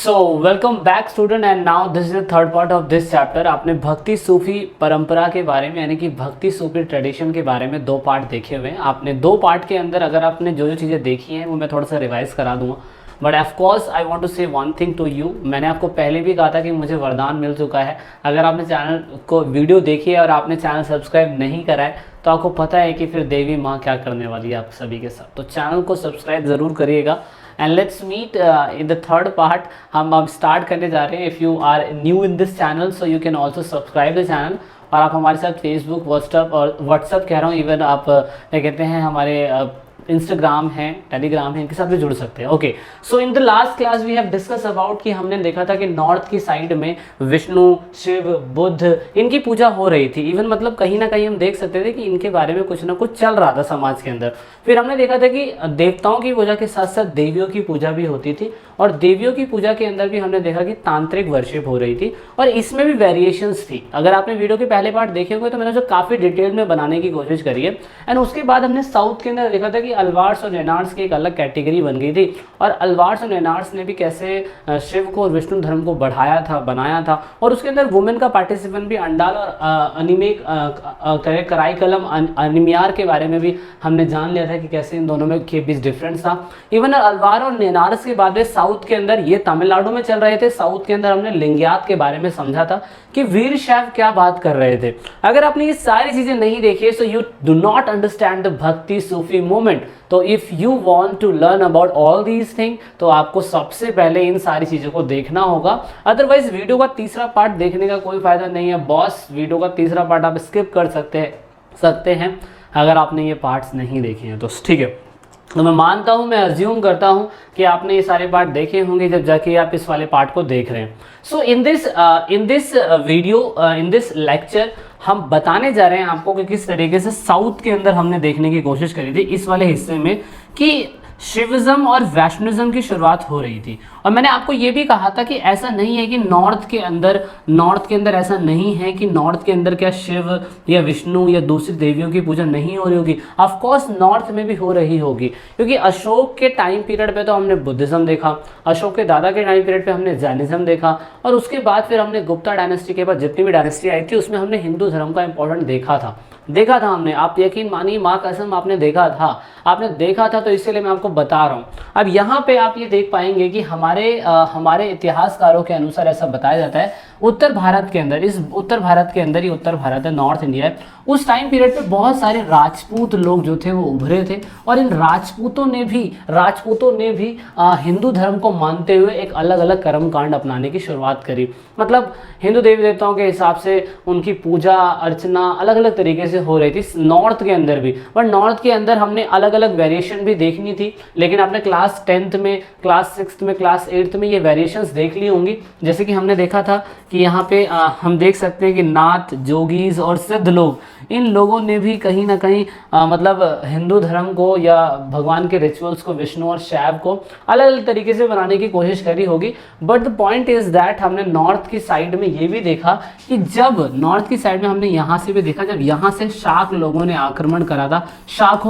So welcome back student and now this is the third part of this chapter. आपने भक्ति सूफी परंपरा के बारे में यानी कि भक्ति सूफी ट्रेडिशन के बारे में दो पार्ट देखे हुए हैं। आपने दो पार्ट के अंदर अगर आपने जो जो चीज़ें देखी हैं वो मैं थोड़ा सा रिवाइज करा दूंगा, but of course I want to say one thing to you. मैंने आपको पहले भी कहा था कि मुझे वरदान मिल चुका है। अगर आपने चैनल को वीडियो देखी है और आपने चैनल सब्सक्राइब नहीं करा है तो आपको पता है कि फिर देवी माँ क्या करने वाली है आप सभी के साथ। तो चैनल को सब्सक्राइब ज़रूर करिएगा and let's meet in the third part. हम स्टार्ट करने जा रहे हैं। If you are new in this channel so you can also subscribe the channel, और आप हमारे साथ फेसबुक व्हाट्सअप कह रहा हूँ, इवन आप क्या कहते हैं हमारे इंस्टाग्राम है, टेलीग्राम है, इनके साथ भी जुड़ सकते हैं। Okay, so in the last class we have discuss about कि हमने देखा था कि नॉर्थ की साइड में विष्णु, शिव, बुद्ध इनकी पूजा हो रही थी। इवन मतलब कहीं ना कहीं हम देख सकते थे कि इनके बारे में कुछ ना कुछ चल रहा था समाज के अंदर। फिर हमने देखा था कि देवताओं की पूजा के साथ साथ देवियों की पूजा भी होती थी, और देवियों की पूजा के अंदर भी हमने देखा कि तांत्रिक वर्शिप हो रही थी, और इसमें भी वेरिएशंस थी। अगर आपने वीडियो के पहले पार्ट देखे होंगे तो मैंने जो काफ़ी डिटेल में बनाने की कोशिश करी है। एंड उसके बाद हमने साउथ के अंदर देखा था कि अलवार्स और नैनार्स की एक अलग कैटेगरी बन गई थी, और अलवार्स और नैनार्स ने भी कैसे शिव को और विष्णु धर्म को बढ़ाया था, बनाया था। और उसके अंदर वुमेन का पार्टिसिपेंट भी अंडाल और अनिमेक कराईकलम अनिमियार के बारे में भी हमने जान लिया था कि कैसे इन दोनों में के बीच डिफरेंस था। इवन अलवार और नैनार्स के बाद साउथ के अंदर, ये तमिलनाडु में चल रहे थे, साउथ के अंदर हमने लिंग्यात के बारे में समझा था कि वीर शैव क्या बात कर रहे थे। अगर आपने ये सारी चीजें नहीं देखी so you do not understand the Bhakti Sufi movement. तो if you want to learn about all these thing तो आपको सबसे पहले इन सारी चीजों को देखना होगा। अदरवाइज वीडियो का तीसरा पार्ट देखने का कोई फायदा नहीं है बॉस। वीडियो का तीसरा पार्ट आप स्किप कर सकते हैं अगर आपने ये पार्ट्स नहीं देखे हैं तो, ठीक है। तो मैं मानता हूँ, मैं अज्यूम करता हूँ कि आपने ये सारे पार्ट देखे होंगे जब जाके आप इस वाले पार्ट को देख रहे हैं। So in this video, in this lecture हम बताने जा रहे हैं आपको कि किस तरीके से साउथ के अंदर हमने देखने की कोशिश करी थी इस वाले हिस्से में कि शिविज्म और वैष्णविज्म की शुरुआत हो रही थी। और मैंने आपको ये भी कहा था कि ऐसा नहीं है कि नॉर्थ के अंदर ऐसा नहीं है कि नॉर्थ के अंदर क्या शिव या विष्णु या दूसरी देवियों की पूजा नहीं हो रही होगी। ऑफ कोर्स नॉर्थ में भी हो रही होगी, क्योंकि अशोक के टाइम पीरियड पे तो हमने बुद्धिज्म देखा, अशोक के दादा के टाइम पीरियड पे हमने जैनिज्म देखा, और उसके बाद फिर हमने गुप्ता डायनेस्टी के बाद जितनी भी डायनेस्टी आई थी उसमें हमने हिंदू धर्म का इंपॉर्टेंट देखा था हमने। आप यकीन मानिए, माँ कसम, आपने देखा था तो इसीलिए मैं आपको बता रहा हूँ। अब यहाँ पे आप ये देख पाएंगे कि हमारे इतिहासकारों के अनुसार ऐसा बताया जाता है उत्तर भारत के अंदर, ये उत्तर भारत है, नॉर्थ इंडिया है, उस टाइम पीरियड पे बहुत सारे राजपूत लोग जो थे वो उभरे थे, और इन राजपूतों ने भी हिंदू धर्म को मानते हुए एक अलग अलग कर्मकांड अपनाने की शुरुआत करी। मतलब हिंदू देवी देवताओं के हिसाब से उनकी पूजा अर्चना अलग अलग तरीके से हो रही थी नॉर्थ के अंदर भी। बट नॉर्थ के अंदर हमने अलग अलग वेरिएशन भी देखनी थी, लेकिन आपने क्लास 10th में, क्लास 6th में, क्लास 8th में ये वेरिएशंस देख ली होंगी। जैसे कि हमने देखा था कि यहाँ पे हम देख सकते हैं कि नाथ, जोगीज और सिद्ध लोग, इन लोगों ने भी कहीं ना कहीं मतलब हिंदू धर्म को या भगवान के रिचुअल्स को, विष्णु और शैव को अलग अलग तरीके से बनाने की कोशिश करी होगी। But the point is that हमने नॉर्थ की साइड में ये भी देखा कि जब नॉर्थ की साइड में हमने यहाँ से भी देखा, जब यहाँ से शाक लोगों ने आक्रमण करा था, शाक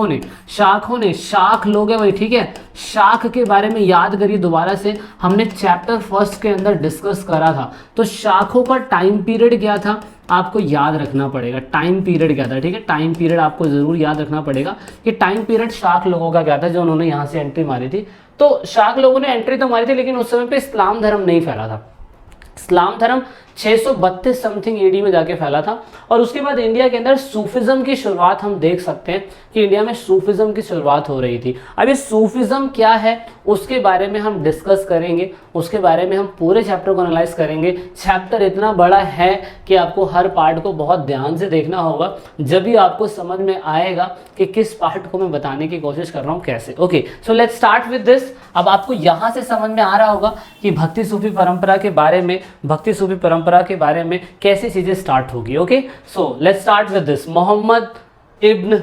लोग है वही, ठीक है। शाक के बारे में याद करिए दोबारा से, हमने चैप्टर 1 के अंदर डिस्कस करा था। तो शाखों का टाइम पीरियड क्या था आपको याद रखना पड़ेगा, टाइम पीरियड क्या था, ठीक है। टाइम पीरियड आपको जरूर याद रखना पड़ेगा कि टाइम पीरियड शाक लोगों का क्या था जो उन्होंने यहाँ से एंट्री मारी थी। तो शाक लोगों ने एंट्री तो मारी थी, लेकिन उस समय पे इस्लाम धर्म नहीं फैला था। इस्लाम धर्म 632 समथिंग एडी में जाके फैला था। और उसके बाद इंडिया के अंदर सूफिज्म की शुरुआत हम देख सकते हैं कि इंडिया में सूफिज्म की शुरुआत हो रही थी। अब ये सूफिज्म क्या है उसके बारे में हम डिस्कस करेंगे, उसके बारे में हम पूरे चैप्टर को एनालाइज करेंगे। चैप्टर इतना बड़ा है कि आपको हर पार्ट को बहुत ध्यान से देखना होगा, जब भी आपको समझ में आएगा कि किस पार्ट को मैं बताने की कोशिश कर रहा हूँ कैसे। Okay, so let's start with this. अब आपको यहाँ से समझ में आ रहा होगा कि भक्ति सूफी परंपरा के बारे में कैसी चीजें स्टार्ट होगी। Okay, so let's start with this. Mohammad ibn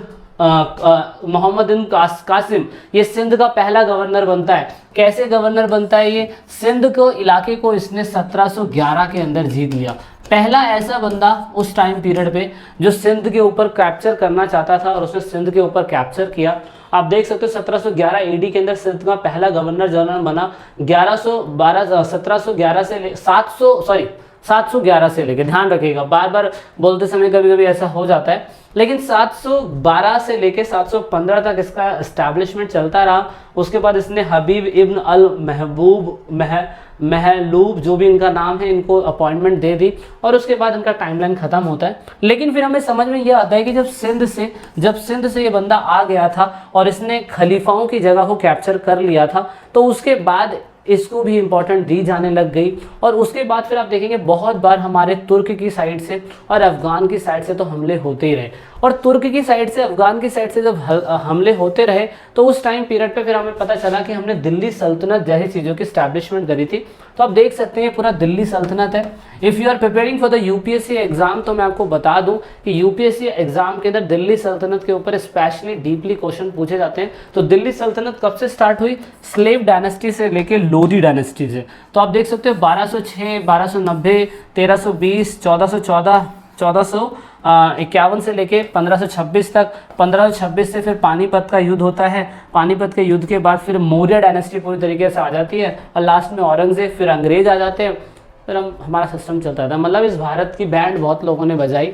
Qasim ये सिंध का पहला गवर्नर बनता है। कैसे गवर्नर बनता है ये? सिंध को इलाके को इसने 1711 के अंदर जीत लिया। पहला ऐसा बंदा उस टाइम पीरियड पे जो सिंध के ऊपर कैप्चर करना चाहता था और उसने सिंध के ऊपर कैप्चर किया। आप देख सकते हो 1711 एडी के अंदर सिंध का पहला गवर्नर जनरल बना। 1711 से 711 से लेके, ध्यान रखिएगा बार बार बोलते समय कभी कभी ऐसा हो जाता है, लेकिन 712 से लेके 715 तक इसका एस्टैब्लिशमेंट चलता रहा। उसके बाद इसने हबीब इब्न अल महलूब जो भी इनका नाम है, इनको अपॉइंटमेंट दे दी और उसके बाद इनका टाइमलाइन खत्म होता है। लेकिन फिर हमें समझ में ये आता है कि जब सिंध से ये बंदा आ गया था और इसने खलीफाओं की जगह को कैप्चर कर लिया था, तो उसके बाद इसको भी इम्पोर्टेंट दी जाने लग गई। और उसके बाद फिर आप देखेंगे बहुत बार हमारे तुर्क की साइड से और अफगान की साइड से तो हमले होते ही रहे, और तुर्क की साइड से अफगान की साइड से जब हमले होते रहे तो उस टाइम पीरियड पे फिर हमें पता चला कि हमने दिल्ली सल्तनत जैसी चीज़ों की स्टैब्लिशमेंट करी थी। तो आप देख सकते हैं पूरा दिल्ली सल्तनत है। If you are preparing for the UPSC exam, तो मैं आपको बता दूं कि यूपीएससी एग्जाम के अंदर दिल्ली सल्तनत के ऊपर स्पेशली डीपली क्वेश्चन पूछे जाते हैं। तो दिल्ली सल्तनत कब से स्टार्ट हुई? स्लेव डायनेस्टी से लेके लोधी डायनेस्टी से। तो आप देख सकते हो 1206, 1290, 1320, 1414, 1451 से लेके 1526 तक। 1526 से फिर पानीपत का युद्ध होता है। पानीपत के युद्ध के बाद फिर मौर्य डायनेस्टी पूरी तरीके से आ जाती है और लास्ट में औरंगजेब, फिर अंग्रेज आ जाते हैं, फिर हमारा सिस्टम चलता था। मतलब इस भारत की बैंड बहुत लोगों ने बजाई,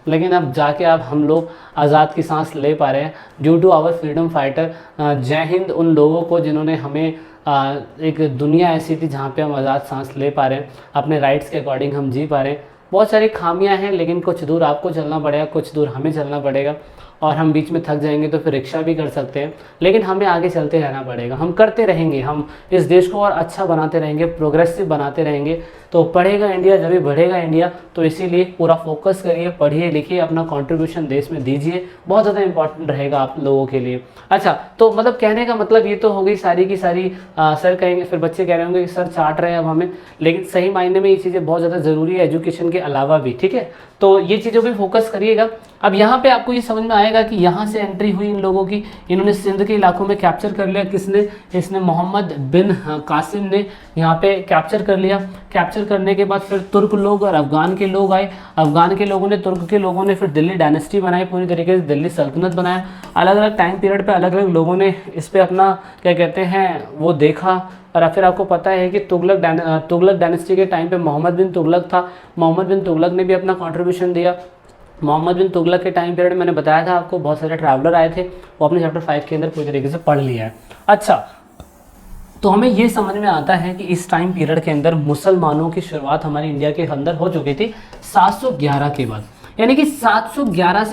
लेकिन अब जाके अब हम लोग आज़ाद की सांस ले पा रहे हैं due to our freedom fighter. जय हिंद उन लोगों को जिन्होंने हमें एक दुनिया ऐसी थी जहाँ पे हम आज़ाद सांस ले पा रहे हैं, अपने राइट्स के अकॉर्डिंग हम जी पा रहे हैं। बहुत सारी खामियां हैं, लेकिन कुछ दूर आपको चलना पड़ेगा, कुछ दूर हमें चलना पड़ेगा, और हम बीच में थक जाएंगे तो फिर रिक्शा भी कर सकते हैं, लेकिन हमें आगे चलते रहना पड़ेगा। हम करते रहेंगे, हम इस देश को और अच्छा बनाते रहेंगे, प्रोग्रेसिव बनाते रहेंगे, तो पढ़ेगा इंडिया जब भी बढ़ेगा इंडिया। तो इसीलिए पूरा फोकस करिए, पढ़िए लिखिए, अपना कंट्रीब्यूशन देश में दीजिए, बहुत ज़्यादा इंपॉर्टेंट रहेगा आप लोगों के लिए। अच्छा, तो मतलब कहने का मतलब ये तो हो गई सारी की सारी। सर कहेंगे, फिर बच्चे कह रहे होंगे कि सर चाट रहे हैं अब हमें, लेकिन सही मायने में ये चीज़ें बहुत ज़्यादा ज़रूरी है एजुकेशन के अलावा भी, ठीक है। तो ये चीज़ों पे फोकस करिएगा। अब यहाँ पे आपको ये समझ में आएगा कि यहाँ से एंट्री हुई इन लोगों की, इन्होंने सिंध के इलाकों में कैप्चर कर लिया। किसने? इसने मोहम्मद बिन कासिम ने यहाँ पे कैप्चर कर लिया। कैप्चर करने के बाद फिर तुर्क लोग और अफगान के लोग आए। अफगान के लोगों ने, तुर्क के लोगों ने फिर दिल्ली डायनेस्टी बनाई, पूरी तरीके से दिल्ली सल्तनत बनाया। अलग अलग टाइम पीरियड पे अलग अलग लोगों ने इस पर अपना क्या कहते हैं वो देखा। और फिर आपको पता है कि तुगलक डायनेस्टी के टाइम पे मोहम्मद बिन तुगलक था। मोहम्मद बिन तुगलक ने भी अपना कंट्रीब्यूशन दिया। मोहम्मद बिन तुगलक के टाइम पीरियड मैंने बताया था आपको, बहुत सारे ट्रैवलर आए थे, वो अपने चैप्टर 5 के अंदर पूरी तरीके से पढ़ लिया है। अच्छा, तो हमें ये समझ में आता है कि इस टाइम पीरियड के अंदर मुसलमानों की शुरुआत हमारी इंडिया के अंदर हो चुकी थी 711 के बाद। यानी कि 711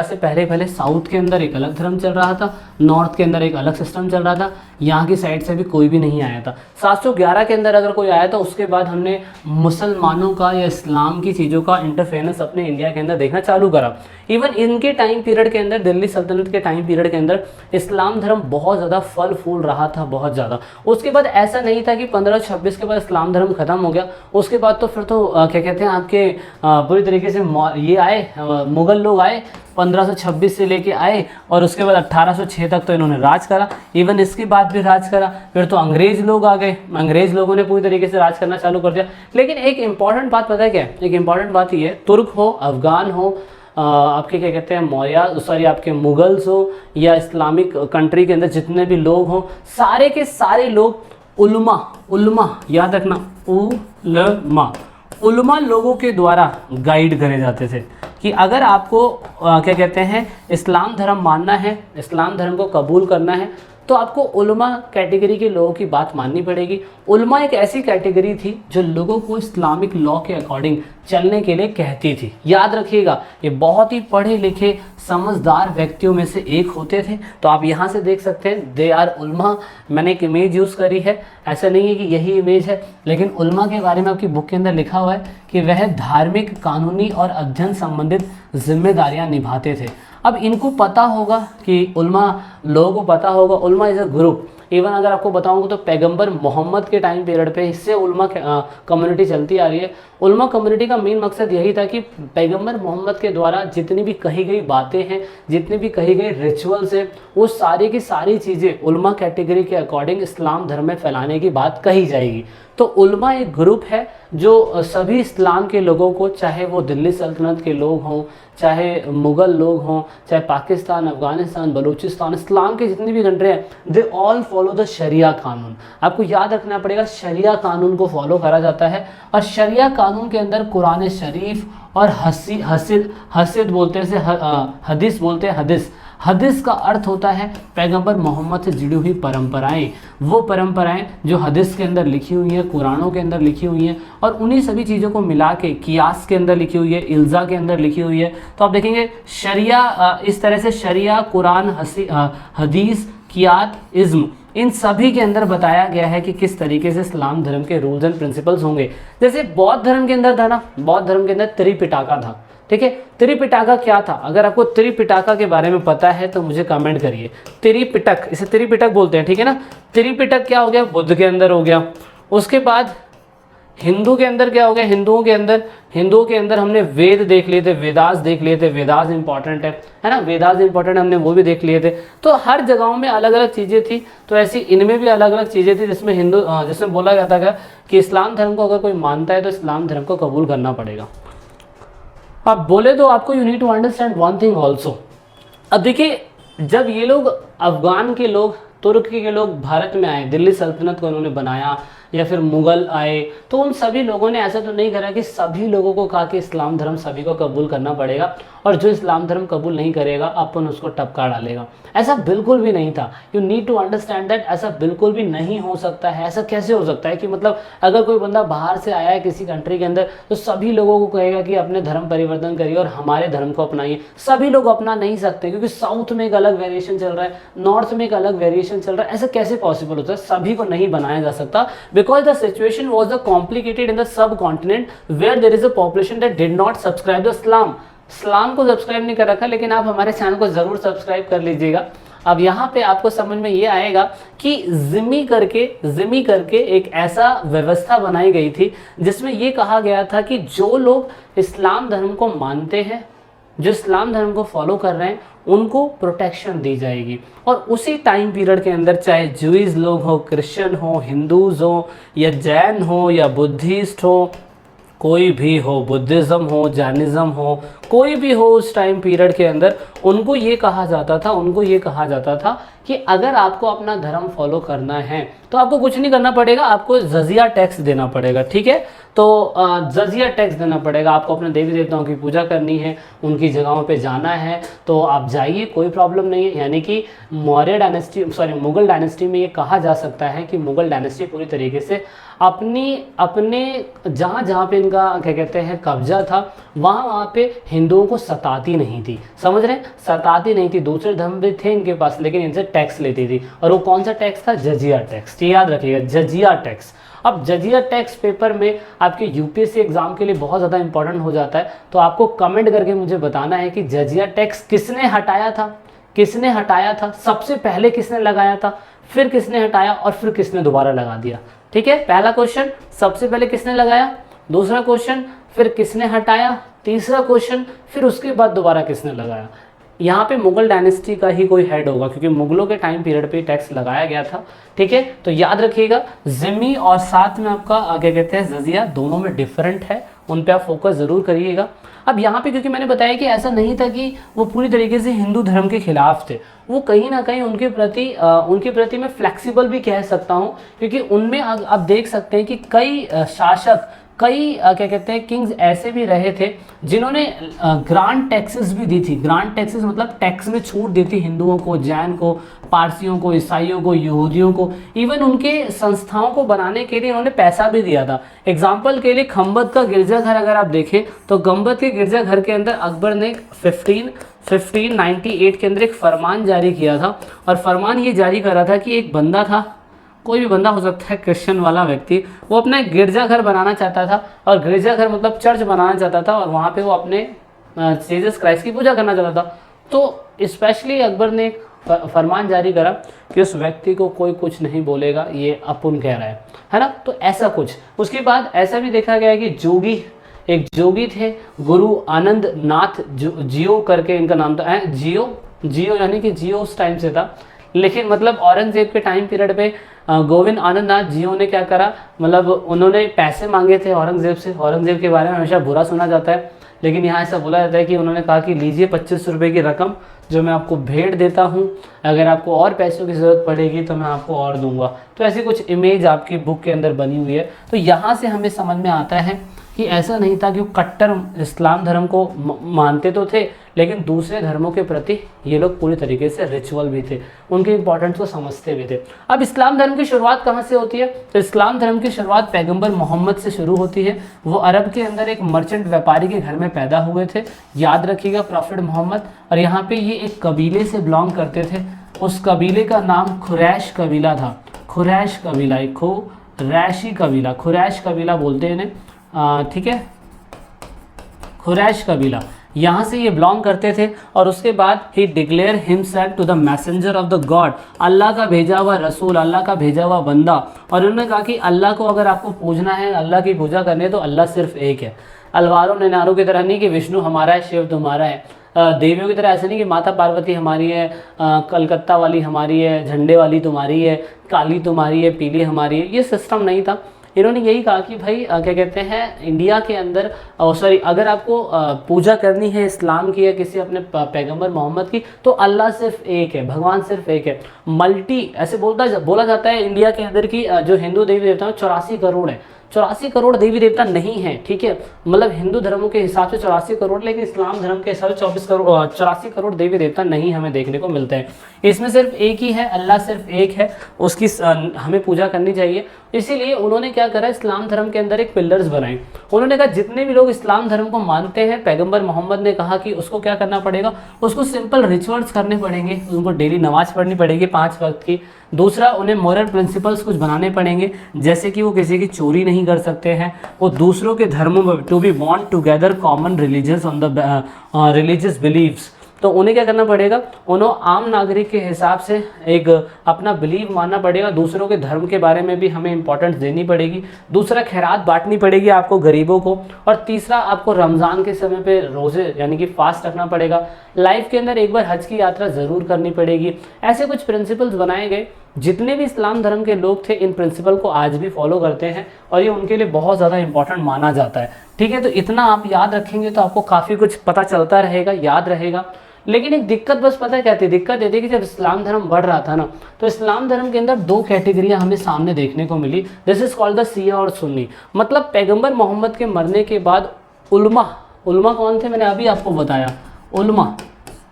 से पहले साउथ के अंदर एक अलग धर्म चल रहा था, नॉर्थ के अंदर एक अलग सिस्टम चल रहा था, यहाँ की साइड से भी कोई भी नहीं आया था। 711 के अंदर अगर कोई आया था, उसके बाद हमने मुसलमानों का या इस्लाम की चीज़ों का इंटरफेरेंस अपने इंडिया के अंदर देखना चालू करा। इवन इनके टाइम पीरियड के अंदर, दिल्ली सल्तनत के टाइम पीरियड के अंदर इस्लाम धर्म बहुत ज़्यादा फल फूल रहा था, बहुत ज़्यादा। उसके बाद ऐसा नहीं था कि 1526 के बाद इस्लाम धर्म खत्म हो गया, उसके बाद तो फिर तो क्या कहते हैं आपके पूरी तरीके से ये आए, मुग़ल लोग आए, 1526 से लेके आए, और उसके बाद 1806 तक तो इन्होंने राज करा। इवन इसके बाद भी राज करा, फिर तो अंग्रेज लोग आ गए, अंग्रेज लोगों ने पूरी तरीके से राज करना चालू कर दिया। लेकिन एक इंपॉर्टेंट बात पता है क्या है? एक इंपॉर्टेंट बात ये है, तुर्क हो, अफगान हो, आपके क्या कहते हैं आपके मुगल्स हो, या इस्लामिक कंट्री के अंदर जितने भी लोग हों, सारे के सारे लोग उल्मा याद रखना, उल्मा लोगों के द्वारा गाइड करे जाते थे कि अगर आपको क्या कहते हैं इस्लाम धर्म मानना है, इस्लाम धर्म को कबूल करना है, तो आपको उल्मा कैटेगरी के लोगों की बात माननी पड़ेगी। उल्मा एक ऐसी कैटेगरी थी जो लोगों को इस्लामिक लॉ के अकॉर्डिंग चलने के लिए कहती थी। याद रखिएगा, ये बहुत ही पढ़े लिखे समझदार व्यक्तियों में से एक होते थे। तो आप यहाँ से देख सकते हैं, दे आर उल्मा। मैंने एक इमेज यूज़ करी है, ऐसा नहीं है कि यही इमेज है, लेकिन उल्मा के बारे में आपकी बुक के अंदर लिखा हुआ है कि वह धार्मिक, कानूनी और अध्ययन संबंधित जिम्मेदारियाँ निभाते थे। अब इनको पता होगा कि उल्मा, लोगों को पता होगा Ulama is a group, even अगर आपको बताऊँ तो पैगंबर मोहम्मद के टाइम पीरियड पे इससे उलमा कम्युनिटी चलती आ रही है। उलमा कम्युनिटी का मेन मकसद यही था कि पैगंबर मोहम्मद के द्वारा जितनी भी कही गई बातें हैं, जितनी भी कही गई रिचुअल्स हैं, वो सारी की सारी चीज़ें उलमा कैटेगरी के अकॉर्डिंग इस्लाम धर्म में फैलाने की बात कही जाएगी। तो उलमा एक ग्रुप है जो सभी इस्लाम के लोगों को, चाहे वो दिल्ली सल्तनत के लोग हों, चाहे मुग़ल लोग हों, चाहे पाकिस्तान, अफ़गानिस्तान, बलूचिस्तान, इस्लाम की जितनी भी कंट्री हैं, दे ऑल फॉलो द शरिया कानून। आपको याद रखना पड़ेगा, शरिया कानून को फॉलो करा जाता है। और शरिया कानून के अंदर कुरान शरीफ और हसीद बोलते हैं, हदीस बोलते हैं। हदीस का अर्थ होता है पैगंबर मोहम्मद से जुड़ी हुई परंपराएं, वो परंपराएं जो हदीस के अंदर लिखी हुई हैं, कुरानों के अंदर लिखी हुई हैं, और उन्हीं सभी चीज़ों को मिला के कियास के अंदर लिखी हुई है, इल्ज़ा के अंदर लिखी हुई है। तो आप देखेंगे शरिया, इस तरह से शरिया, कुरान, हदीस, कियात, इज़्म, इन सभी के अंदर बताया गया है कि किस तरीके से इस्लाम धर्म के रूल्स एंड प्रिंसिपल्स होंगे। जैसे बौद्ध धर्म के अंदर था ना, बौद्ध धर्म के अंदर त्रिपिटका था, ठीक है। त्रिपिटका क्या था? अगर आपको त्रिपिटका के बारे में पता है तो मुझे कमेंट करिए। त्रिपिटक, इसे त्रिपिटक बोलते हैं, ठीक है ना। त्रिपिटक क्या हो गया? बुद्ध के अंदर हो गया। उसके बाद हिंदू के अंदर क्या हो गया? हिंदुओं के अंदर हमने वेद देख लिए थे, वेदास देख लिए थे। वेदास इंपॉर्टेंट है ना, वेदास इंपॉर्टेंट, हमने वो भी देख लिए थे। तो हर जगहों में अलग अलग चीज़ें थी, तो ऐसी इनमें भी अलग अलग चीज़ें थी जिसमें बोला जाता था कि इस्लाम धर्म को अगर कोई मानता है तो इस्लाम धर्म को कबूल करना पड़ेगा। अब बोले तो आपको you need to understand one thing also. अब देखिए, जब ये लोग अफगान के लोग, तुर्की के लोग भारत में आए, दिल्ली सल्तनत को उन्होंने बनाया, या फिर मुग़ल आए, तो उन सभी लोगों ने ऐसा तो नहीं करा कि सभी लोगों को कहा कि इस्लाम धर्म सभी को कबूल करना पड़ेगा, और जो इस्लाम धर्म कबूल नहीं करेगा अपन उसको टपका डालेगा। ऐसा बिल्कुल भी नहीं था। You need to understand that, ऐसा बिल्कुल भी नहीं हो सकता है। ऐसा कैसे हो सकता है कि मतलब अगर कोई बंदा बाहर से आया है किसी कंट्री के अंदर, तो सभी लोगों को कहेगा कि अपने धर्म परिवर्तन करिए और हमारे धर्म को अपनाइए? सभी लोग अपना नहीं सकते, क्योंकि साउथ में एक अलग वेरिएशन चल रहा है, नॉर्थ में एक अलग वेरिएशन चल रहा है। ऐसा कैसे पॉसिबल होता है? सभी को नहीं बनाया जा सकता, because the situation was complicated in the subcontinent where there is a population that did not subscribe to Islam। इस्लाम को सब्सक्राइब नहीं कर रखा, लेकिन आप हमारे चैनल को ज़रूर सब्सक्राइब कर लीजिएगा। अब यहाँ पे आपको समझ में ये आएगा कि ज़िम्मी करके एक ऐसा व्यवस्था बनाई गई थी जिसमें ये कहा गया था कि जो लोग इस्लाम धर्म को मानते हैं, जो इस्लाम धर्म को फॉलो कर रहे हैं, उनको प्रोटेक्शन दी जाएगी। और उसी टाइम पीरियड के अंदर चाहे ज्यूइश लोग हो, क्रिश्चियन हो, हिंदूज़ हो, या जैन हो, या बुद्धिस्ट हो, कोई भी हो, बुद्धिज़्म हो, जैनिज़्म हो, कोई भी हो, उस टाइम पीरियड के अंदर उनको ये कहा जाता था कि अगर आपको अपना धर्म फॉलो करना है तो आपको कुछ नहीं करना पड़ेगा, आपको जजिया टैक्स देना पड़ेगा, ठीक है। तो जजिया टैक्स देना पड़ेगा, आपको अपने देवी देवताओं की पूजा करनी है, उनकी जगहों पे जाना है, तो आप जाइए, कोई प्रॉब्लम नहीं है। यानी कि मुग़ल डायनेस्टी में ये कहा जा सकता है कि मुग़ल डायनेस्टी पूरी तरीके से अपने जहाँ पे इनका क्या कहते हैं कब्जा था, वहाँ पे हिंदुओं को सताती नहीं थी। समझ रहे हैं? सताती नहीं थी। दूसरे धर्म भी थे इनके पास, लेकिन इनसे टैक्स लेती थी। और वो कौन सा टैक्स था? जजिया टैक्स। याद रखिएगा, जजिया टैक्स। अब जजिया टैक्स पेपर में आपके यूपीएससी एग्जाम के लिए बहुत ज़्यादा इंपॉर्टेंट हो जाता है, तो आपको कमेंट करके मुझे बताना है कि जजिया टैक्स किसने हटाया था, सबसे पहले किसने लगाया था, फिर किसने हटाया, और फिर किसने दोबारा लगा दिया। ठीक है, पहला क्वेश्चन सबसे पहले किसने लगाया, दूसरा क्वेश्चन फिर किसने हटाया, तीसरा क्वेश्चन फिर उसके बाद दोबारा किसने लगाया। यहाँ पे मुगल डायनेस्टी का ही कोई हेड होगा, क्योंकि मुगलों के टाइम पीरियड पे टैक्स लगाया गया था। ठीक है, तो याद रखिएगा, जिम्मी और साथ में आपका क्या कहते हैं जजिया, दोनों में डिफरेंट है, उन पे आप फोकस ज़रूर करिएगा। अब यहाँ पे क्योंकि मैंने बताया कि ऐसा नहीं था कि वो पूरी तरीके से हिंदू धर्म के खिलाफ थे, वो कहीं ना कहीं उनके प्रति मैं फ्लेक्सिबल भी कह सकता हूँ, क्योंकि उनमें आप देख सकते हैं कि कई शासक, कई क्या कहते हैं किंग्स ऐसे भी रहे थे जिन्होंने ग्रांट टैक्सेस भी दी थी। ग्रांट टैक्सेस मतलब टैक्स में छूट दी थी हिंदुओं को, जैन को, पारसियों को, ईसाइयों को, यहूदियों को। इवन उनके संस्थाओं को बनाने के लिए उन्होंने पैसा भी दिया था। एग्जाम्पल के लिए खम्बत का गिरजाघर अगर आप देखें तो खम्बत के गिरजाघर के अंदर अकबर ने 1598 के अंदर एक फरमान जारी किया था, और फरमान ये जारी करा था कि एक बंदा था, कोई भी बंदा हो सकता है, क्रिश्चियन वाला व्यक्ति, वो अपना एक गिरजाघर बनाना चाहता था, और गिरजाघर मतलब चर्च बनाना चाहता था, और वहाँ पे वो अपने जीसस क्राइस्ट की पूजा करना चाहता था। तो स्पेशली अकबर ने एक फरमान जारी करा कि उस व्यक्ति को कोई कुछ नहीं बोलेगा, ये अपुन कह रहा है ना। तो ऐसा कुछ, उसके बाद ऐसा भी देखा गया है कि जोगी, एक जोगी थे गुरु आनंद नाथ जियो करके इनका नाम था, जियो यानी कि जियो उस टाइम से था, लेकिन मतलब औरंगजेब के टाइम पीरियड पे गोविंद आनंद नाथ जियो ने क्या करा, मतलब उन्होंने पैसे मांगे थे औरंगजेब से। औरंगजेब के बारे में हमेशा बुरा सुना जाता है, लेकिन यहाँ ऐसा बोला जाता है कि उन्होंने कहा कि लीजिए 25 रुपये की रकम जो मैं आपको भेंट देता हूँ, अगर आपको और पैसों की ज़रूरत पड़ेगी तो मैं आपको और दूंगा। तो ऐसी कुछ इमेज आपकी बुक के अंदर बनी हुई है। तो यहाँ से हमें समझ में आता है कि ऐसा नहीं था कि वो कट्टर इस्लाम धर्म को मानते तो थे, लेकिन दूसरे धर्मों के प्रति ये लोग पूरी तरीके से रिचुअल भी थे, उनके इंपॉर्टेंस को समझते भी थे। अब इस्लाम धर्म की शुरुआत कहाँ से होती है? तो इस्लाम धर्म की शुरुआत पैगंबर मोहम्मद से शुरू होती है। वो अरब के अंदर एक मर्चेंट व्यापारी के घर में पैदा हुए थे, याद रखिएगा, प्रॉफिट मोहम्मद। और यहाँ पे ये एक कबीले से बिलोंग करते थे, उस कबीले का नाम खुरैश कबीला था। खुरैश कबीला, खुरैशी कबीला, खुरैश कबीला बोलते हैं इन्हें, ठीक है, खुरैश कबीला, यहाँ से ये बिलोंग करते थे। और उसके बाद ही declare himself to the messenger of the God, Allah का भेजा हुआ रसूल, अल्लाह का भेजा हुआ बंदा। और उन्होंने कहा कि अल्लाह को अगर आपको पूजना है, अल्लाह की पूजा करनी है, तो अल्लाह सिर्फ एक है। अलवारों निनारों की तरह नहीं कि विष्णु हमारा है, शिव तुम्हारा है, देवियों की तरह ऐसे नहीं कि माता पार्वती हमारी है, कलकत्ता वाली हमारी है, झंडे वाली तुम्हारी है, काली तुम्हारी है, पीली हमारी है, ये सिस्टम नहीं था। इन्होंने यही कहा कि भाई क्या कहते हैं, इंडिया के अंदर सॉरी, अगर आपको पूजा करनी है इस्लाम की या किसी अपने पैगंबर मोहम्मद की, तो अल्लाह सिर्फ एक है, भगवान सिर्फ एक है। मल्टी ऐसे बोला जाता है इंडिया के अंदर की जो हिंदू देवी देवता है 84 करोड़ है, 84 करोड़ देवी देवता नहीं है, ठीक है, मतलब हिंदू धर्मों के हिसाब से 84 करोड़, लेकिन इस्लाम धर्म के हिसाब से 84 करोड़ देवी देवता नहीं हमें देखने को मिलते हैं। इसमें सिर्फ एक ही है, अल्लाह सिर्फ एक है, उसकी हमें पूजा करनी चाहिए। इसीलिए उन्होंने क्या करा, इस्लाम धर्म के अंदर एक पिलर्स बनाए। उन्होंने कहा जितने भी लोग इस्लाम धर्म को मानते हैं, पैगंबर मोहम्मद ने कहा कि उसको क्या करना पड़ेगा, उसको सिंपल रिचुअल्स करने पड़ेंगे, उनको डेली नमाज पढ़नी पड़ेगी 5 वक्त की। दूसरा, उन्हें मॉरल प्रिंसिपल्स कुछ बनाने पड़ेंगे, जैसे कि वो किसी की चोरी नहीं कर सकते हैं, वो दूसरों के धर्मों में to be bond together common religious on the religious believes. तो उन्हें क्या करना पड़ेगा, उन्हें आम नागरिक के हिसाब से एक अपना बिलीव मानना पड़ेगा, दूसरों के धर्म के बारे में भी हमें इंपॉर्टेंस देनी पड़ेगी। दूसरा, खैरात बांटनी पड़ेगी आपको गरीबों को। और तीसरा, आपको रमज़ान के समय पे रोज़े यानी कि फास्ट रखना पड़ेगा। लाइफ के अंदर एक बार हज की यात्रा ज़रूर करनी पड़ेगी। ऐसे कुछ प्रिंसिपल्स बनाए गए। जितने भी इस्लाम धर्म के लोग थे इन प्रिंसिपल को आज भी फॉलो करते हैं और ये उनके लिए बहुत ज़्यादा इंपॉर्टेंट माना जाता है, ठीक है। तो इतना आप याद रखेंगे तो आपको काफ़ी कुछ पता चलता रहेगा, याद रहेगा। लेकिन एक दिक्कत बस पता है क्या थी, दिक्कत ये थी कि जब इस्लाम धर्म बढ़ रहा था ना, तो इस्लाम धर्म के अंदर 2 कैटेगरियां हमें सामने देखने को मिली। दिस इज कॉल्ड द शिया और सुन्नी। मतलब पैगंबर मोहम्मद के मरने के बाद उलमा कौन थे, मैंने अभी आपको बताया,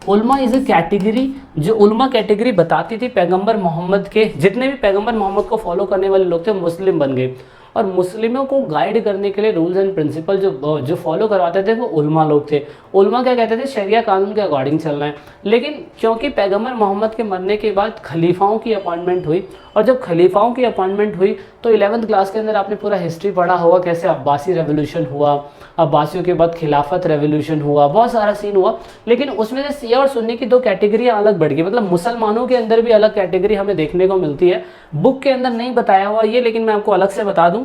उलमा इज ए कैटेगरी, जो उलमा कैटेगरी बताती थी पैगंबर मोहम्मद के, जितने भी पैगंबर मोहम्मद को फॉलो करने वाले लोग थे मुस्लिम बन गए। और मुस्लिमों को गाइड करने के लिए रूल्स एंड प्रिंसिपल जो फॉलो करवाते थे वो उलमा लोग थे। उलमा क्या कहते थे, शरिया कानून के अकॉर्डिंग चलना है। लेकिन क्योंकि पैगंबर मोहम्मद के मरने के बाद खलीफाओं की अपॉइंटमेंट हुई, और जब खलीफाओं की अपॉइंटमेंट हुई तो 11th क्लास के अंदर आपने पूरा हिस्ट्री पढ़ा होगा, कैसे अब्बासी रेवोल्यूशन हुआ, अब्बासियों के बाद खिलाफत रेवोल्यूशन हुआ, बहुत सारा सीन हुआ। लेकिन उसमें से शिया और सुन्नी की 2 कैटेगरियाँ अलग बढ़ गई। मतलब मुसलमानों के अंदर भी अलग कैटेगरी हमें देखने को मिलती है। बुक के अंदर नहीं बताया हुआ ये, लेकिन मैं आपको अलग से बता दूं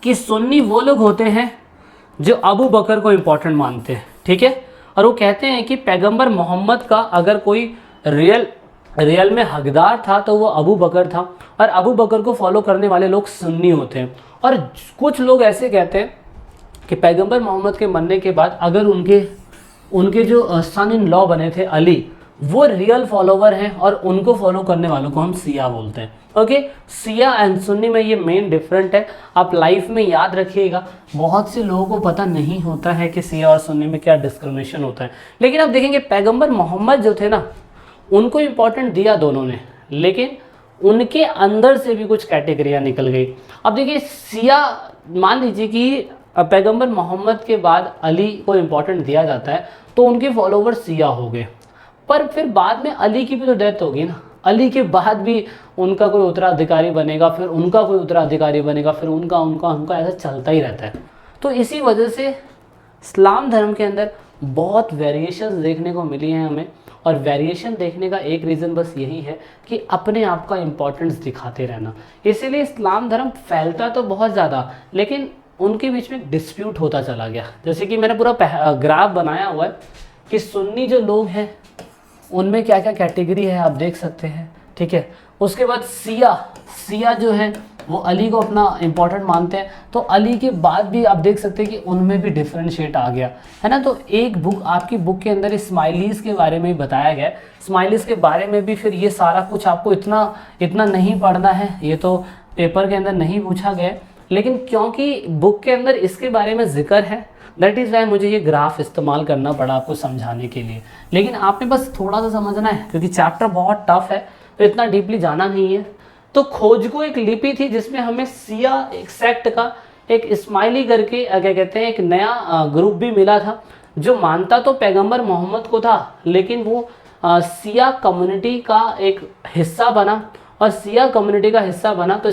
कि सुन्नी वो लोग होते हैं जो अबू बकर को इम्पोर्टेंट मानते हैं, ठीक है। और वो कहते हैं कि पैगंबर मोहम्मद का अगर कोई रियल में हकदार था तो वो अबू बकर था, और अबू बकर को फॉलो करने वाले लोग सुन्नी होते हैं। और कुछ लोग ऐसे कहते हैं कि पैगंबर मोहम्मद के मरने के बाद अगर उनके जो सन इन लॉ बने थे अली, वो रियल फॉलोवर हैं, और उनको फॉलो करने वालों को हम शिया बोलते हैं। ओके, शिया एंड सुन्नी में ये मेन डिफरेंट है, आप लाइफ में याद रखिएगा। बहुत से लोगों को पता नहीं होता है कि शिया और सुन्नी में क्या डिस्क्रिमिनेशन होता है। लेकिन आप देखेंगे पैगंबर मोहम्मद जो थे ना, उनको इम्पोर्टेंट दिया दोनों ने, लेकिन उनके अंदर से भी कुछ कैटेगरियाँ निकल गई। अब देखिए, शिया, मान लीजिए कि पैगंबर मोहम्मद के बाद अली को इम्पोर्टेंट दिया जाता है तो उनके फॉलोवर शिया हो गए, पर फिर बाद में अली की भी तो डेथ होगी ना, अली के बाद भी उनका कोई उत्तराधिकारी बनेगा, फिर उनका कोई उत्तराधिकारी बनेगा, फिर उनका ऐसा चलता ही रहता है। तो इसी वजह से इस्लाम धर्म के अंदर बहुत वेरिएशंस देखने को मिली हैं हमें, और वेरिएशन देखने का एक रीज़न बस यही है कि अपने आप का इम्पोर्टेंस दिखाते रहना। इसीलिए इस्लाम धर्म फैलता तो बहुत ज़्यादा, लेकिन उनके बीच में डिस्प्यूट होता चला गया। जैसे कि मैंने पूरा ग्राफ बनाया हुआ है कि सुन्नी जो लोग हैं उनमें क्या क्या कैटेगरी है, आप देख सकते हैं, ठीक है। उसके बाद सिया जो है वो अली को अपना इम्पोर्टेंट मानते हैं, तो अली के बाद भी आप देख सकते हैं कि उनमें भी डिफरेंशिएट आ गया है ना। तो एक बुक, आपकी बुक के अंदर स्माइलीज़ के बारे में बताया गया है, स्माइलीज़ के बारे में भी फिर ये सारा कुछ आपको इतना नहीं पढ़ना है, ये तो पेपर के अंदर नहीं पूछा गया है, लेकिन क्योंकि बुक के अंदर इसके बारे में जिक्र है, दैट इज़ वाई मुझे ये ग्राफ इस्तेमाल करना पड़ा आपको समझाने के लिए। लेकिन आपने बस थोड़ा सा समझना है, क्योंकि चैप्टर बहुत टफ है, तो इतना डीपली जाना नहीं है। तो खोज को एक लिपि थी जिसमें हमें सिया एक सेक्ट का एक इस्माइली करके क्या कहते हैं एक नया ग्रुप भी मिला था, जो मानता तो पैगंबर मोहम्मद को था, लेकिन वो सिया कम्युनिटी का एक हिस्सा बना, और सिया कम्युनिटी का हिस्सा बना तो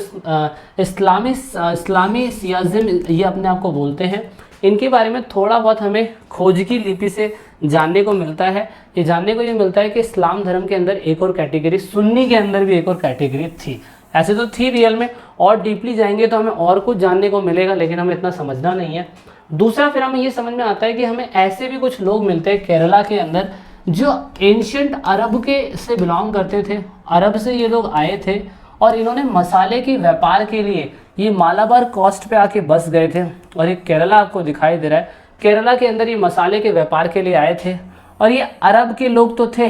इस्लामी सियाज़म ये अपने आप को बोलते हैं। इनके बारे में थोड़ा बहुत हमें खोज की लिपि से जानने को मिलता है। ये जानने को ये मिलता है कि इस्लाम धर्म के अंदर एक और कैटेगरी, सुन्नी के अंदर भी एक और कैटेगरी थी। ऐसे तो थी रियल में, और डीपली जाएंगे तो हमें और कुछ जानने को मिलेगा, लेकिन हमें इतना समझना नहीं है। दूसरा फिर हमें ये समझ में आता है कि हमें ऐसे भी कुछ लोग मिलते हैं केरला के अंदर जो एंशियंट अरब के से बिलोंग करते थे, अरब से ये लोग आए थे, और इन्होंने मसाले के व्यापार के लिए ये मालाबार कोस्ट पे आके बस गए थे। और ये केरला आपको दिखाई दे रहा है, केरला के अंदर ये मसाले के व्यापार के लिए आए थे, और ये अरब के लोग तो थे,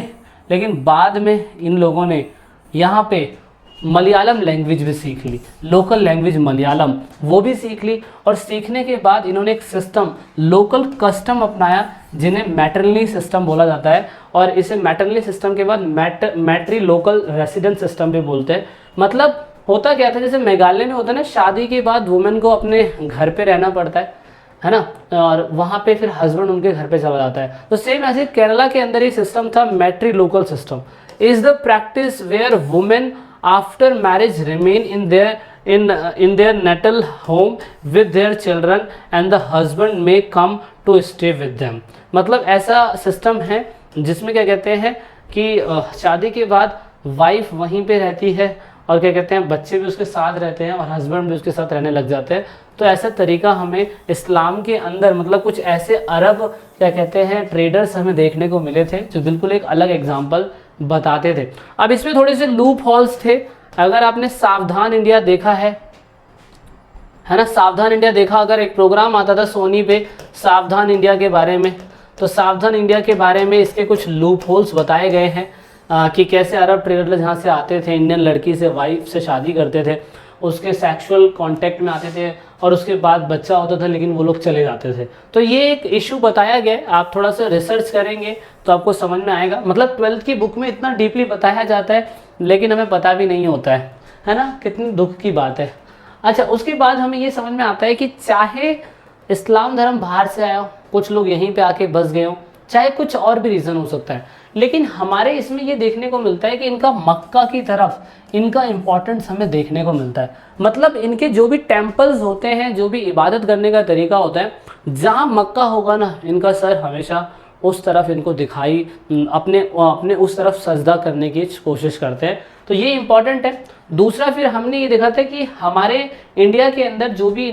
लेकिन बाद में इन लोगों ने यहाँ पे मलयालम लैंग्वेज भी सीख ली, लोकल लैंग्वेज मलयालम वो भी सीख ली, और सीखने के बाद इन्होंने एक सिस्टम, लोकल कस्टम अपनाया जिन्हें मैटरनली सिस्टम बोला जाता है, और इसे मैटरनली सिस्टम के बाद मैट्री लोकल रेसिडेंट सिस्टम भी बोलते हैं। मतलब होता क्या था, जैसे मेघालय में होता है ना, शादी के बाद वुमेन को अपने घर पे रहना पड़ता है ना, और वहाँ पे फिर हस्बैंड उनके घर पे चला जाता है, तो सेम ऐसे केरला के अंदर ये सिस्टम था, matrilocal system is the practice where women after marriage remain in their natal home with their children and the husband may come to stay with them। मतलब ऐसा सिस्टम है जिसमें क्या कहते हैं कि शादी के बाद वाइफ वहीं पे रहती है, और क्या कहते हैं बच्चे भी उसके साथ रहते हैं, और हस्बैंड भी उसके साथ रहने लग जाते हैं। तो ऐसा तरीका हमें इस्लाम के अंदर, मतलब कुछ ऐसे अरब क्या कहते हैं ट्रेडर्स हमें देखने को मिले थे, जो बिल्कुल एक अलग एग्जाम्पल बताते थे। अब इसमें थोड़े से लूप होल्स थे। अगर आपने सावधान इंडिया देखा है ना, सावधान इंडिया देखा, अगर एक प्रोग्राम आता था सोनी पे सावधान इंडिया के बारे में, तो सावधान इंडिया के बारे में इसके कुछ लूप होल्स बताए गए हैं कि कैसे अरब ट्रेडर्स यहाँ से आते थे, इंडियन लड़की से, वाइफ से शादी करते थे, उसके सेक्सुअल कांटेक्ट में आते थे, और उसके बाद बच्चा होता था लेकिन वो लोग चले जाते थे। तो ये एक इशू बताया गया है, आप थोड़ा सा रिसर्च करेंगे तो आपको समझ में आएगा। मतलब 12th की बुक में इतना डीपली बताया जाता है, लेकिन हमें पता भी नहीं होता है ना, कितनी दुख की बात है। अच्छा, उसके बाद हमें ये समझ में आता है कि चाहे इस्लाम धर्म बाहर से आया हो, कुछ लोग यहीं पे आके बस गए हो, चाहे कुछ और भी रीज़न हो सकता है, लेकिन हमारे इसमें ये देखने को मिलता है कि इनका मक्का की तरफ इनका इम्पोर्टेंस हमें देखने को मिलता है। मतलब इनके जो भी टेम्पल्स होते हैं, जो भी इबादत करने का तरीका होता है, जहाँ मक्का होगा ना, इनका सर हमेशा उस तरफ इनको दिखाई, अपने उस तरफ सजदा करने की कोशिश करते हैं। तो ये इम्पॉर्टेंट है। दूसरा फिर हमने ये देखा था कि हमारे इंडिया के अंदर जो भी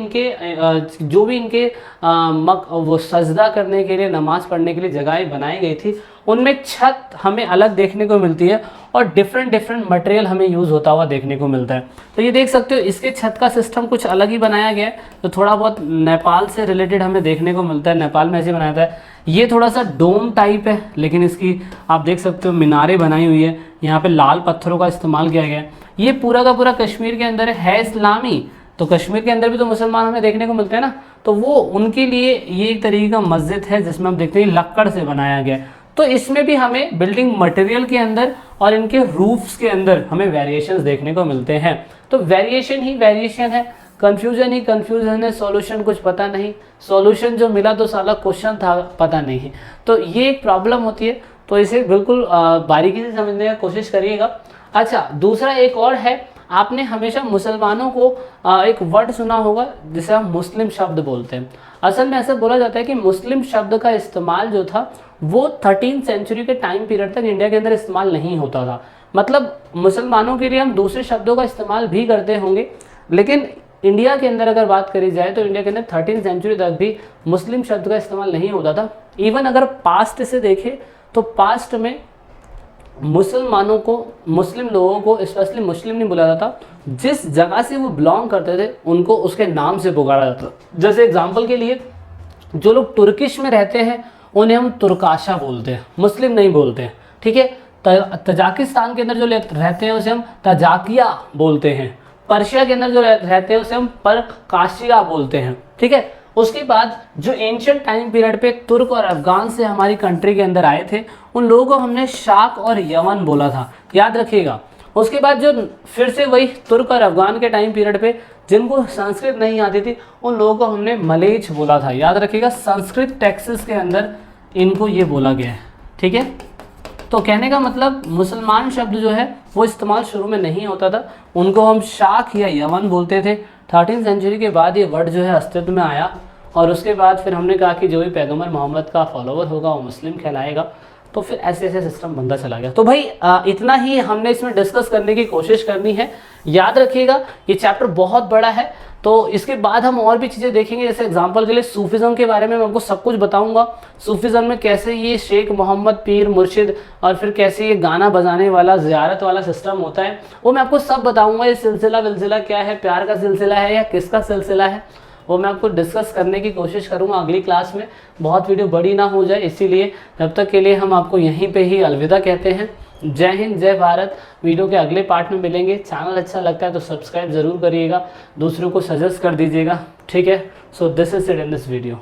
इनके वो सजदा करने के लिए, नमाज पढ़ने के लिए जगहें बनाई गई थी, उनमें छत हमें अलग देखने को मिलती है, और डिफरेंट मटेरियल हमें यूज़ होता हुआ देखने को मिलता है। तो ये देख सकते हो, इसके छत का सिस्टम कुछ अलग ही बनाया गया है, तो थोड़ा बहुत नेपाल से रिलेटेड हमें देखने को मिलता है। नेपाल में ऐसे बनाया था। ये थोड़ा सा डोम टाइप है, लेकिन इसकी आप देख सकते हो मीनारें बनाई हुई है, यहाँ पे लाल पत्थरों का इस्तेमाल किया गया है। ये पूरा का पूरा कश्मीर के अंदर है इस्लामी, तो कश्मीर के अंदर भी तो मुसलमान हमें देखने को मिलते हैं ना, तो वो उनके लिए ये एक तरीके का मस्जिद है जिसमें हम देखते हैं लक्कड़ से बनाया गया है। तो इसमें भी हमें बिल्डिंग मटेरियल के अंदर और इनके रूफ्स के अंदर हमें वेरिएशंस देखने को मिलते हैं। तो वेरिएशन ही वेरिएशन है, कंफ्यूजन ही कंफ्यूजन है, सॉल्यूशन कुछ पता नहीं, सॉल्यूशन जो मिला तो साला क्वेश्चन था पता नहीं। तो ये एक प्रॉब्लम होती है, तो इसे बिल्कुल बारीकी से समझने की कोशिश करिएगा। अच्छा, दूसरा एक और है, आपने हमेशा मुसलमानों को एक वर्ड सुना होगा जिसे हम मुस्लिम शब्द बोलते हैं। असल में ऐसा बोला जाता है कि मुस्लिम शब्द का इस्तेमाल जो था वो 13th सेंचुरी के टाइम पीरियड तक इंडिया के अंदर इस्तेमाल नहीं होता था। मतलब मुसलमानों के लिए हम दूसरे शब्दों का इस्तेमाल भी करते होंगे, लेकिन इंडिया के अंदर अगर बात करी जाए तो इंडिया के अंदर 13th सेंचुरी तक भी मुस्लिम शब्द का इस्तेमाल नहीं होता था। इवन अगर पास्ट से देखें तो पास्ट में मुसलमानों को, मुस्लिम लोगों को स्पेशली मुस्लिम नहीं बुलाया जाता, जिस जगह से वो बिलोंग करते थे उनको उसके नाम से पुकारा जाता। जैसे एग्जांपल के लिए जो लोग तुर्किश में रहते हैं उन्हें हम तुर्काशा बोलते हैं, मुस्लिम नहीं बोलते हैं, ठीक है। तजाकिस्तान के अंदर जो रहते हैं उसे हम तजाकिया बोलते हैं। पर्शिया के अंदर जो रहते हैं उसे हम परकाशिया बोलते हैं, ठीक है। उसके बाद जो एंशिएंट टाइम पीरियड पे तुर्क और अफगान से हमारी कंट्री के अंदर आए थे उन लोगों को हमने शाक और यमन बोला था, याद रखिएगा। उसके बाद जो फिर से वही तुर्क और अफगान के टाइम पीरियड पे जिनको संस्कृत नहीं आती थी उन लोगों को हमने मलेच बोला था, याद रखिएगा। संस्कृत टेक्स्ट्स के अंदर इनको ये बोला गया है, ठीक है। तो कहने का मतलब मुसलमान शब्द जो है वो इस्तेमाल शुरू में नहीं होता था, उनको हम शाक या यमन बोलते थे। 13th सेंचुरी के बाद ये वर्ड जो है अस्तित्व में आया और उसके बाद फिर हमने कहा कि जो भी पैगंबर मोहम्मद का फॉलोवर होगा वो मुस्लिम कहलाएगा। तो फिर ऐसे ऐसे सिस्टम बनता चला गया। तो भाई इतना ही हमने इसमें डिस्कस करने की कोशिश करनी है। याद रखिएगा ये चैप्टर बहुत बड़ा है, तो इसके बाद हम और भी चीज़ें देखेंगे। जैसे एग्जांपल के लिए सूफिज़म के बारे में मैं आपको सब कुछ बताऊंगा। सूफिज़म में कैसे ये शेख मोहम्मद पीर मुर्शिद और फिर कैसे ये गाना बजाने वाला ज़ियारत वाला सिस्टम होता है वो मैं आपको सब बताऊंगा। ये सिलसिला विलसिला क्या है, प्यार का सिलसिला है या किसका सिलसिला है, वो मैं आपको डिस्कस करने की कोशिश करूंगा अगली क्लास में। बहुत वीडियो बड़ी ना हो जाए, इसीलिए तब तक के लिए हम आपको यहीं पे ही अलविदा कहते हैं। जय हिंद, जय भारत। वीडियो के अगले पार्ट में मिलेंगे। चैनल अच्छा लगता है तो सब्सक्राइब ज़रूर करिएगा, दूसरों को सजेस्ट कर दीजिएगा, ठीक है। So this is it in this video.